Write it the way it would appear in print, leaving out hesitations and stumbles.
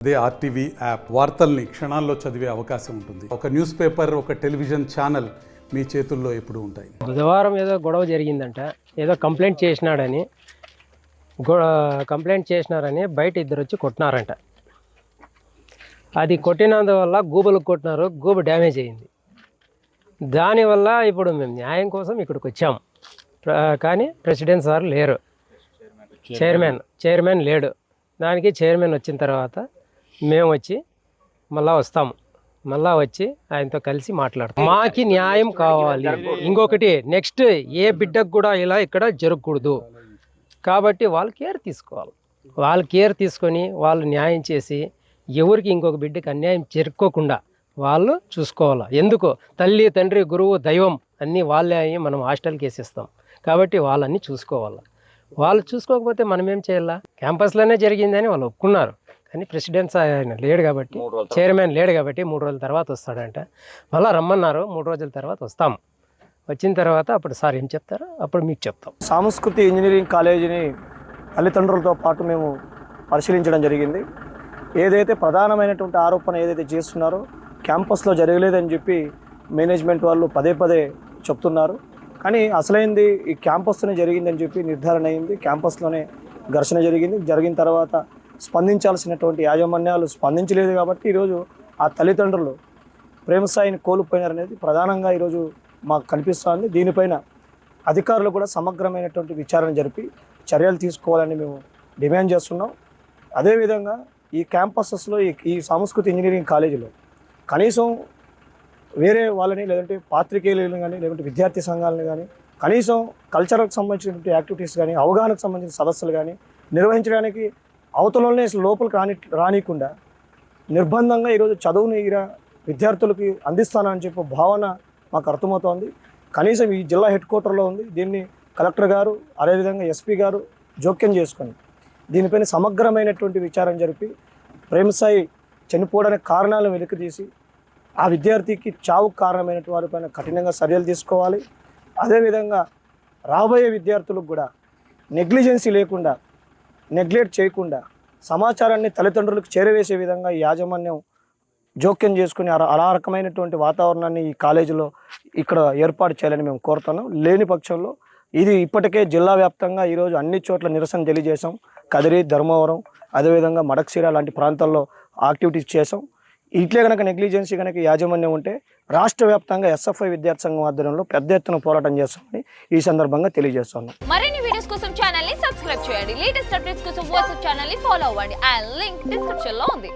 అదే RTV app వార్తల్ని క్షణాల్లో చదివే అవకాశం ఉంటుంది. ఒక న్యూస్ పేపర్, ఒక టెలివిజన్ ఛానల్ మీ చేతుల్లో ఎప్పుడు ఉంటాయి. బుధవారం ఏదో గొడవ జరిగిందంట, ఏదో కంప్లైంట్ చేసినారని బయట ఇద్దరు వచ్చి కొట్టినారంట. అది కొట్టినందువల్ల గూబలకు కొట్టినారు, గూబ డ్యామేజ్ అయింది. దానివల్ల ఇప్పుడు మేము న్యాయం కోసం ఇక్కడికి వచ్చాము. కానీ ప్రెసిడెంట్ సార్ లేరు, చైర్మన్ లేడు. దానికి చైర్మన్ వచ్చిన తర్వాత మేము వచ్చి మళ్ళా వస్తాము. మళ్ళా వచ్చి ఆయనతో కలిసి మాట్లాడతాం. మాకి న్యాయం కావాలి. ఇంకొకటి నెక్స్ట్ ఏ బిడ్డకు కూడా ఇలా ఇక్కడ జరగకూడదు. కాబట్టి వాళ్ళు కేర్ తీసుకోవాలి. వాళ్ళు కేర్ తీసుకొని వాళ్ళు న్యాయం చేసి ఎవరికి ఇంకొక బిడ్డకి అన్యాయం జరుపుకోకుండా వాళ్ళు చూసుకోవాలి. ఎందుకు తల్లి, తండ్రి, గురువు, దైవం అన్నీ వాళ్ళే అయ్యి మనం హాస్టల్కి వేసేస్తాం. కాబట్టి వాళ్ళన్నీ చూసుకోవాలి. వాళ్ళు చూసుకోకపోతే మనం ఏం చేయాలా? క్యాంపస్లోనే జరిగిందని వాళ్ళు ఒప్పుకున్నారు. కానీ ప్రెసిడెంట్ ఆయన లేడు కాబట్టి, చైర్మన్ లేడు కాబట్టి 3 రోజుల తర్వాత వస్తాడంట. మళ్ళీ రమ్మన్నారు. 3 రోజుల తర్వాత వస్తాము. వచ్చిన తర్వాత అప్పుడు సార్ ఏం చెప్తారో అప్పుడు మీకు చెప్తాం. సంస్కృతి ఇంజనీరింగ్ కాలేజీని తల్లిదండ్రులతో పాటు మేము పరిశీలించడం జరిగింది. ఏదైతే ప్రధానమైనటువంటి ఆరోపణ ఏదైతే చేస్తున్నారో క్యాంపస్లో జరగలేదని చెప్పి మేనేజ్మెంట్ వాళ్ళు పదే చెప్తున్నారు. కానీ అసలైంది ఈ క్యాంపస్లోనే జరిగిందని చెప్పి నిర్ధారణ అయింది. క్యాంపస్లోనే ఘర్షణ జరిగిన తర్వాత స్పందించాల్సినటువంటి యాజమాన్యాలు స్పందించలేదు. కాబట్టి ఈరోజు ఆ తల్లిదండ్రులు ప్రేమస్థాయిని కోల్పోయినారనేది ప్రధానంగా ఈరోజు మాకు కనిపిస్తుంది. దీనిపైన అధికారులు కూడా సమగ్రమైనటువంటి విచారణ జరిపి చర్యలు తీసుకోవాలని మేము డిమాండ్ చేస్తున్నాం. అదేవిధంగా ఈ క్యాంపసెస్లో ఈ సంస్కృతి ఇంజనీరింగ్ కాలేజీలో కనీసం వేరే వాళ్ళని, లేదంటే పాత్రికేయులను కానీ, లేదంటే విద్యార్థి సంఘాలను కానీ, కనీసం కల్చర్కి సంబంధించినటువంటి యాక్టివిటీస్ కానీ, అవగాహనకు సంబంధించిన సదస్సులు కానీ నిర్వహించడానికి అవతలనే లోపలికి రానికుండా నిర్బంధంగా ఈరోజు చదువుని విద్యార్థులకి అందిస్తానని చెప్పే భావన మాకు అర్థమవుతోంది. కనీసం ఈ జిల్లా హెడ్ క్వార్టర్లో ఉంది. దీన్ని కలెక్టర్ గారు, అదేవిధంగా ఎస్పీ గారు జోక్యం చేసుకొని దీనిపైన సమగ్రమైనటువంటి విచారణ జరిపి ప్రేమసాయి చనిపోవడానికి కారణాలను వెలికితీసి ఆ విద్యార్థికి చావుకు కారణమైనటువంటి వారిపైన కఠినంగా చర్యలు తీసుకోవాలి. అదేవిధంగా రాబోయే విద్యార్థులకు కూడా నెగ్లిజెన్సీ లేకుండా, నెగ్లెక్ట్ చేయకుండా సమాచారాన్ని తల్లిదండ్రులకు చేరవేసే విధంగా ఈ యాజమాన్యం జోక్యం చేసుకుని అలా రకమైనటువంటి వాతావరణాన్ని ఈ కాలేజీలో ఇక్కడ ఏర్పాటు చేయాలని మేము కోరుతున్నాం. లేని పక్షంలో ఇది ఇప్పటికే జిల్లా వ్యాప్తంగా ఈరోజు అన్ని చోట్ల నిరసన తెలియజేశాం. కదిరి, ధర్మవరం, అదేవిధంగా మడక్సిర లాంటి ప్రాంతాల్లో యాక్టివిటీస్ చేసాం. ఇట్లే కనుక నెగ్లిజెన్సీ కనుక యాజమాన్యం ఉంటే రాష్ట్ర వ్యాప్తంగా ఎస్ఎఫ్ఐ విద్యార్థి సంఘం ఆధ్వర్యంలో పెద్ద ఎత్తున పోరాటం చేస్తామని ఈ సందర్భంగా తెలియజేస్తున్నాం. మరిన్ని వీడియోస్ కోసం ఛానల్ ని సబ్స్క్రైబ్ చేయండి. లేటెస్ట్ అప్డేట్స్ కోసం వాట్సాప్ ఛానల్ ని ఫాలో అవ్వండి. ఆ లింక్ డిస్క్రిప్షన్ లో ఉంది.